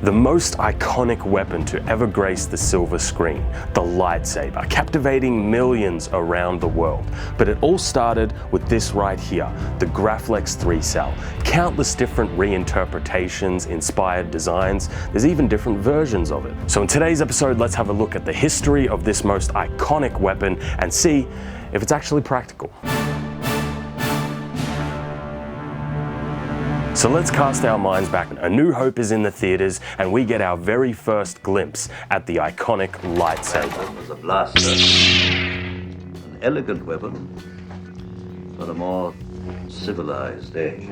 The most iconic weapon to ever grace the silver screen, the lightsaber, captivating millions around the world. But it all started with this right here, the graflex 3-cell. Countless different reinterpretations, inspired designs, there's even different versions of it. So in today's episode, let's have a look at the history of this most iconic weapon and see if it's actually practical. So let's cast our minds back. A New Hope is in the theaters and we get our very first glimpse at the iconic lightsaber. It was a blaster, an elegant weapon for a more civilized age.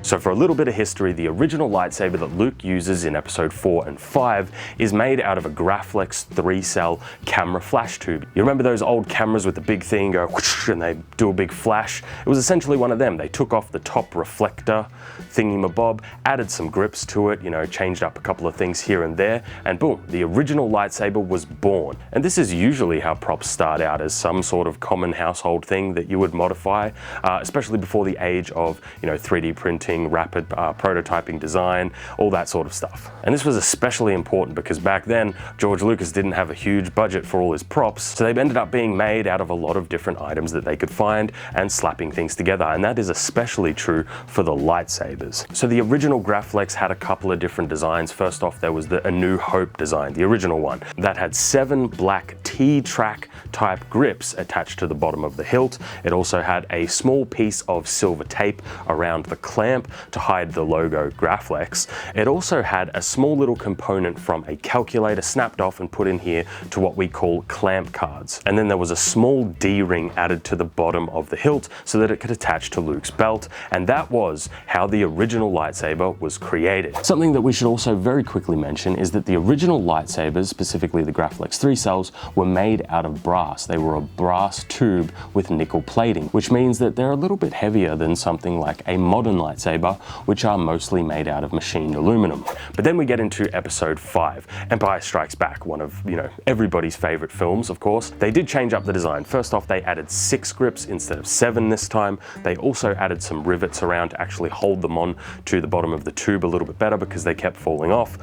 So for a little bit of history, the original lightsaber that Luke uses in episode 4 and 5 is made out of a graflex 3-cell camera flash tube. You remember those old cameras with the big thing go whoosh and they do a big flash? It was essentially one of them. They took off the top reflector thingy-mabob, added some grips to it, changed up a couple of things here and there, and boom, the original lightsaber was born. And this is usually how props start out, as some sort of common household thing that you would modify, especially before the age of 3D printing, rapid prototyping design, all that sort of stuff. And this was especially important because back then George Lucas didn't have a huge budget for all his props, so they ended up being made out of a lot of different items that they could find and slapping things together, and that is especially true for the lightsabers. So the original graflex had a couple of different designs. First off, there was the A New Hope design, the original one, that had 7 black T-track type grips attached to the bottom of the hilt. It also had a small piece of silver tape around the clamp to hide the logo graflex. It also had a small little component from a calculator snapped off and put in here to what we call clamp cards. And then there was a small D-ring added to the bottom of the hilt so that it could attach to Luke's belt, and that was how the original lightsaber was created. Something that we should also very quickly mention is that the original lightsabers, specifically the graflex 3-cells, were made out of brass. They were a brass tube with nickel plating, which means that they're a little bit heavier than something like a modern lightsaber, which are mostly made out of machined aluminum. But then we get into episode 5, Empire Strikes Back, one of, everybody's favorite films, of course. They did change up the design. First off, they added 6 grips instead of 7 this time. They also added some rivets around to actually hold them on to the bottom of the tube a little bit better because they kept falling off.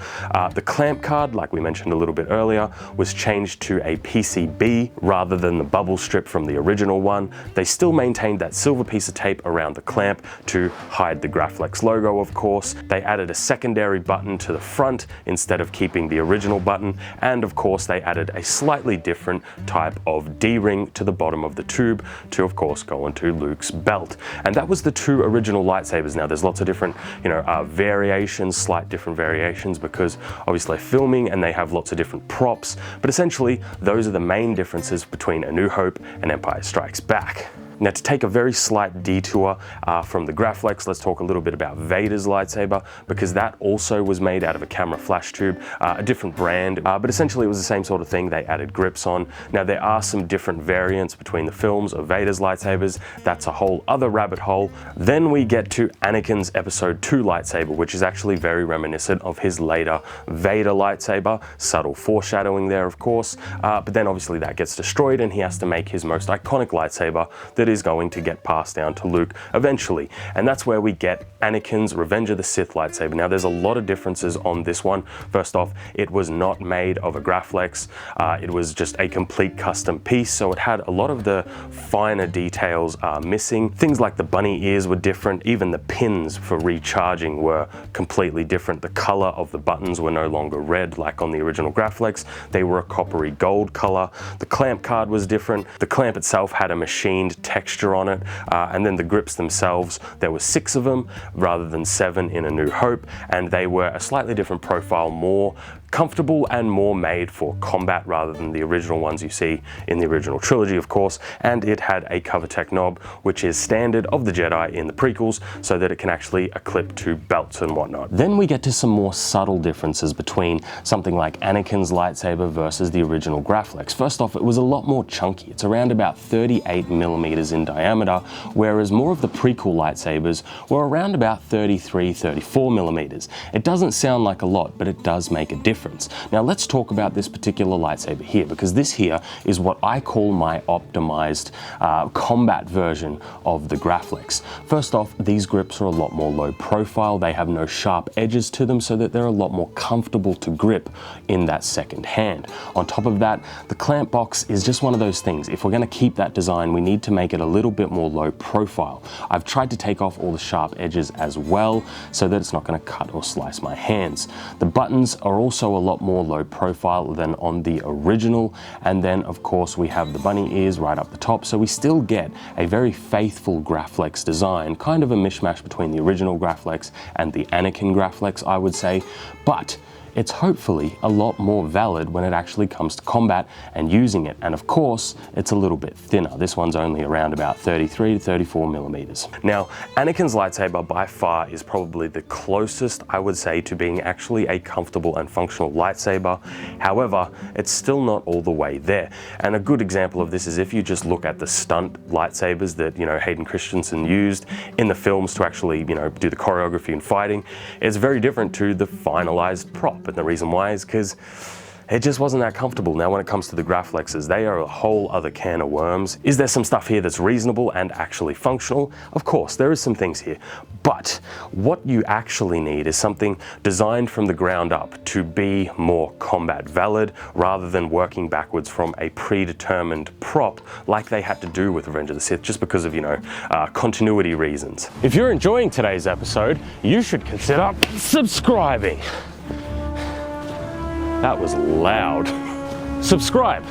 The clamp card, like we mentioned a little bit earlier, was changed to a PCB rather than the bubble strip from the original one. They still maintained that silver piece of tape around the clamp to hide the graflex logo, of course. They added a secondary button to the front instead of keeping the original button, and of course they added a slightly different type of D-ring to the bottom of the tube to, of course, go into Luke's belt. And that was the 2 original lightsabers. Now there's lots of different variations, slight different variations, because obviously they're filming and they have lots of different props, but essentially those are the main differences between A New Hope and Empire Strikes Back. Now, to take a very slight detour from the graflex, let's talk a little bit about Vader's lightsaber, because that also was made out of a camera flash tube, a different brand, but essentially it was the same sort of thing. They added grips on. Now, there are some different variants between the films of Vader's lightsabers. That's a whole other rabbit hole. Then we get to Anakin's episode 2 lightsaber, which is actually very reminiscent of his later Vader lightsaber. Subtle foreshadowing there, of course, but then obviously that gets destroyed and he has to make his most iconic lightsaber that is going to get passed down to Luke eventually. And that's where we get Anakin's Revenge of the Sith lightsaber. Now, there's a lot of differences on this one. First off, it was not made of a graflex. It was just a complete custom piece, so it had a lot of the finer details missing. Things like the bunny ears were different. Even the pins for recharging were completely different. The color of the buttons were no longer red like on the original graflex. They were a coppery gold color. The clamp card was different. The clamp itself had a machined texture on it, and then the grips themselves, there were 6 of them rather than 7 in A New Hope, and they were a slightly different profile, more comfortable and more made for combat rather than the original ones you see in the original trilogy, of course. And it had a cover tech knob, which is standard of the Jedi in the prequels, so that it can actually clip to belts and whatnot. Then we get to some more subtle differences between something like Anakin's lightsaber versus the original graflex. First off, it was a lot more chunky. It's around about 38mm millimeters in diameter, whereas more of the prequel lightsabers were around about 33, 34 millimeters. It doesn't sound like a lot, but it does make a difference. Now let's talk about this particular lightsaber here, because this here is what I call my optimized combat version of the graflex. First off, these grips are a lot more low profile. They have no sharp edges to them, so that they're a lot more comfortable to grip in that second hand. On top of that, the clamp box is just one of those things. If we're going to keep that design, we need to make it a little bit more low profile. I've tried to take off all the sharp edges as well, so that it's not going to cut or slice my hands. The buttons are also a lot more low profile than on the original, and then of course we have the bunny ears right up the top, so we still get a very faithful graflex design, kind of a mishmash between the original graflex and the Anakin graflex, I would say, but it's hopefully a lot more valid when it actually comes to combat and using it. And of course, it's a little bit thinner. This one's only around about 33 to 34 millimeters. Now, Anakin's lightsaber by far is probably the closest, I would say, to being actually a comfortable and functional lightsaber. However, it's still not all the way there. And a good example of this is if you just look at the stunt lightsabers that, Hayden Christensen used in the films to actually, do the choreography and fighting. It's very different to the finalized prop. And the reason why is because it just wasn't that comfortable. Now, when it comes to the graflexes, they are a whole other can of worms. Is there some stuff here that's reasonable and actually functional? Of course, there is some things here. But what you actually need is something designed from the ground up to be more combat valid, rather than working backwards from a predetermined prop like they had to do with Revenge of the Sith, just because of, continuity reasons. If you're enjoying today's episode, you should consider subscribing. That was loud. Subscribe.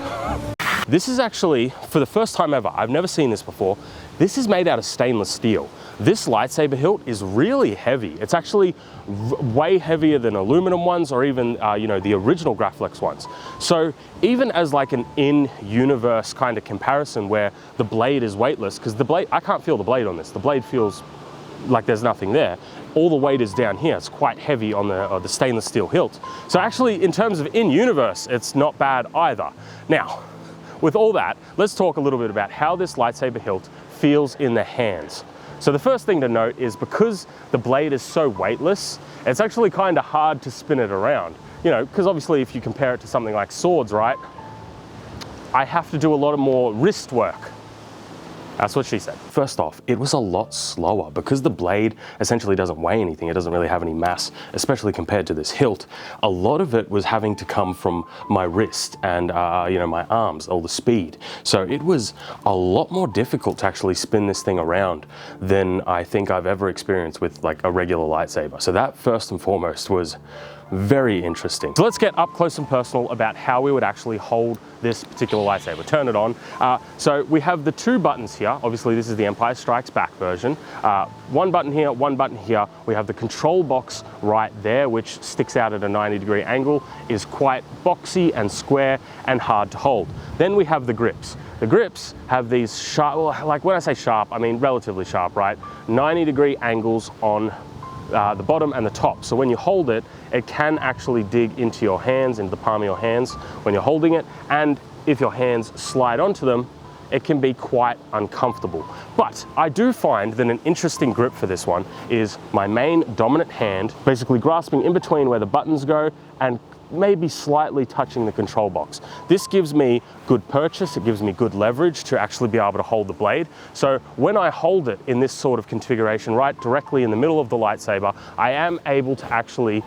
This is actually, for the first time ever, I've never seen this before, this is made out of stainless steel. This lightsaber hilt is really heavy. It's actually way heavier than aluminum ones, or even, the original graflex ones. So even as like an in-universe kind of comparison where the blade is weightless, because the blade, I can't feel the blade on this. The blade feels like there's nothing there. All the weight is down here. It's quite heavy on the stainless steel hilt. So actually, in terms of in-universe, it's not bad either. Now, with all that, let's talk a little bit about how this lightsaber hilt feels in the hands. So the first thing to note is, because the blade is so weightless, it's actually kind of hard to spin it around. Because obviously if you compare it to something like swords, right? I have to do a lot of more wrist work. That's what she said. First off, it was a lot slower because the blade essentially doesn't weigh anything. It doesn't really have any mass, especially compared to this hilt. A lot of it was having to come from my wrist and, my arms, all the speed. So it was a lot more difficult to actually spin this thing around than I think I've ever experienced with like a regular lightsaber. So that first and foremost was very interesting. So let's get up close and personal about how we would actually hold this particular lightsaber. Turn it on. So we have the two buttons here. Obviously this is the Empire Strikes Back version. One button here, one button here. We have the control box right there, which sticks out at a 90-degree angle, is quite boxy and square and hard to hold. Then we have the grips. The grips have these sharp, well, like when I say sharp, I mean relatively sharp, right? 90-degree angles on the bottom and the top. So when you hold it, it can actually dig into your hands, into the palm of your hands when you're holding it. And if your hands slide onto them, it can be quite uncomfortable. But I do find that an interesting grip for this one is my main dominant hand, basically grasping in between where the buttons go and maybe slightly touching the control box. This gives me good purchase, it gives me good leverage to actually be able to hold the blade. So when I hold it in this sort of configuration, right directly in the middle of the lightsaber, I am able to actually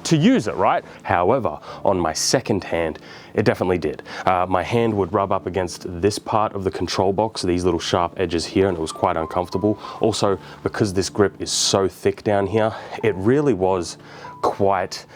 to use it, right? However, on my second hand, it definitely did. My hand would rub up against this part of the control box, these little sharp edges here, and it was quite uncomfortable. Also, because this grip is so thick down here, it really was quite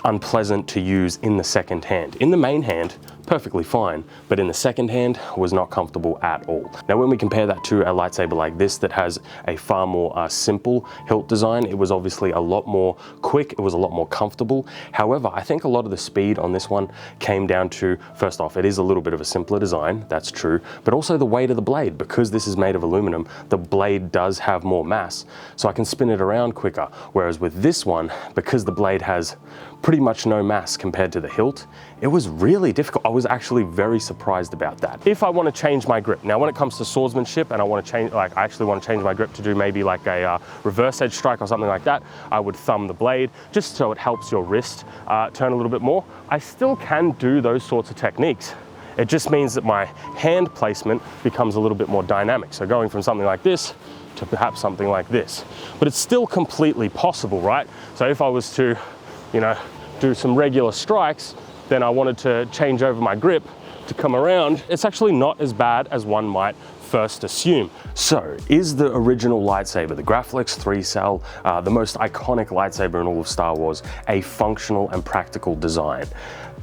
unpleasant to use in the second hand. In the main hand, perfectly fine, but in the second hand was not comfortable at all. Now when we compare that to a lightsaber like this that has a far more simple hilt design, it was obviously a lot more quick, it was a lot more comfortable. However, I think a lot of the speed on this one came down to, first off, it is a little bit of a simpler design, that's true, but also the weight of the blade. Because this is made of aluminum, the blade does have more mass, so I can spin it around quicker. Whereas with this one, because the blade has pretty much no mass compared to the hilt, it was really difficult. I was actually very surprised about that. If I want to change my grip, now when it comes to swordsmanship and I want to change, like I actually want to change my grip to do maybe like a reverse edge strike or something like that, I would thumb the blade just so it helps your wrist turn a little bit more. I still can do those sorts of techniques. It just means that my hand placement becomes a little bit more dynamic. So going from something like this to perhaps something like this. But it's still completely possible, right? So if I was to, you know, do some regular strikes, then I wanted to change over my grip to come around, it's actually not as bad as one might first assume. So is the original lightsaber, the graflex 3-cell, the most iconic lightsaber in all of Star Wars, a functional and practical design?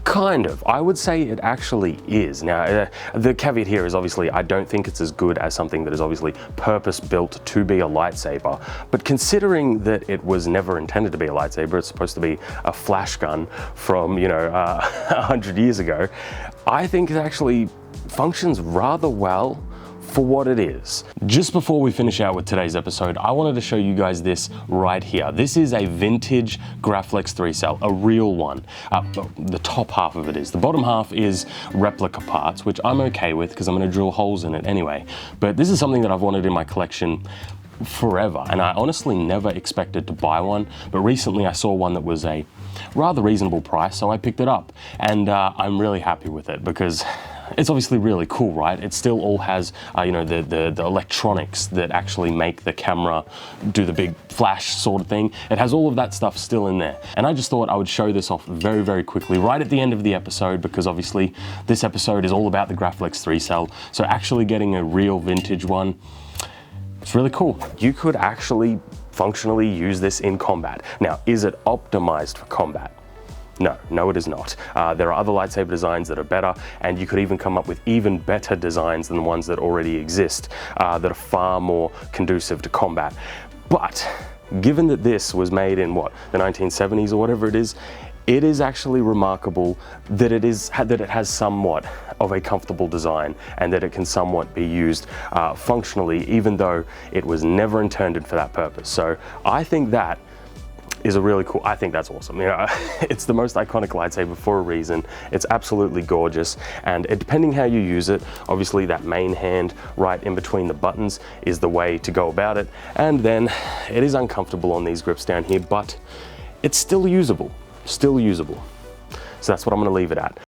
Kind of. I would say it actually is. Now, the caveat here is obviously I don't think it's as good as something that is obviously purpose-built to be a lightsaber, but considering that it was never intended to be a lightsaber, it's supposed to be a flash gun from, you know, 100 years ago, I think it actually functions rather well for what it is. Just before we finish out with today's episode, I wanted to show you guys this right here. This is a vintage graflex 3-cell, a real one. The top half of it is. The bottom half is replica parts, which I'm okay with because I'm going to drill holes in it anyway. But this is something that I've wanted in my collection forever, and I honestly never expected to buy one, but recently I saw one that was a rather reasonable price, so I picked it up, and I'm really happy with it because it's obviously really cool, right? It still all has, you know, the electronics that actually make the camera do the big flash sort of thing. It has all of that stuff still in there. And I just thought I would show this off very, very quickly right at the end of the episode, because obviously this episode is all about the graflex 3-cell. So actually getting a real vintage one, it's really cool. You could actually functionally use this in combat. Now, is it optimized for combat? No, it is not. There are other lightsaber designs that are better, and you could even come up with even better designs than the ones that already exist that are far more conducive to combat. But given that this was made in what, the 1970s or whatever it is actually remarkable that it has somewhat of a comfortable design and that it can somewhat be used functionally, even though it was never intended for that purpose. So I think that is a really cool, I think that's awesome. You know, it's the most iconic lightsaber for a reason. It's absolutely gorgeous, and depending how you use it, obviously that main hand right in between the buttons is the way to go about it, and then it is uncomfortable on these grips down here, but it's still usable. So that's what I'm going to leave it at.